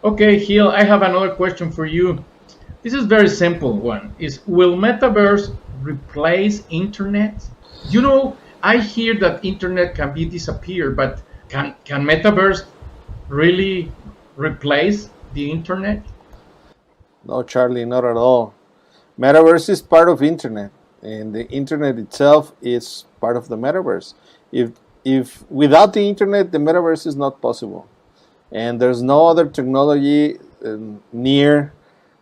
Okay, Hill, I have another question for you. This is very simple one. Is will Metaverse replace internet? I hear that internet can be disappeared, but can Metaverse really replace the internet? No, Charlie, not at all. Metaverse is part of internet, and the internet itself is part of the metaverse. If if without the internet, the metaverse is not possible, and there's no other technology near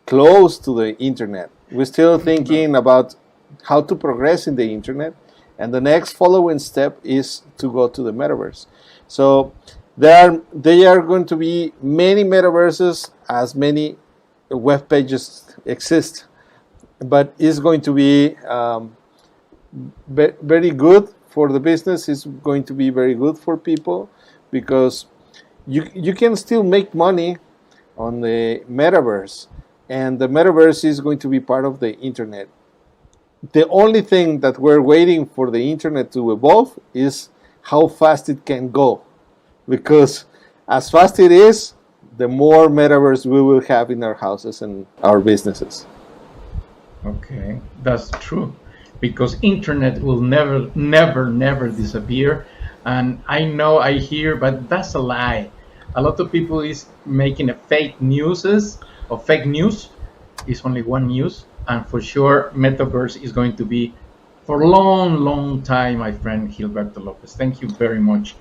close to the internet. We're still No. thinking about how to progress in the internet, and the next following step is to go to the metaverse. So they are going to be many metaverses as many web pages exist, but it's going to be very good for the business. It's going to be very good for people because you can still make money on the metaverse, and the metaverse is going to be part of the internet. The only thing that we're waiting for the internet to evolve is how fast it can go, because as fast it is, the more metaverse we will have in our houses and our businesses. Okay, that's true, because internet will never, never, never disappear. And I know I hear, but that's a lie. A lot of people is making a fake newses or fake news. It's only one news, and for sure, metaverse is going to be for a long, long time, my friend Gilberto Lopez. Thank you very much.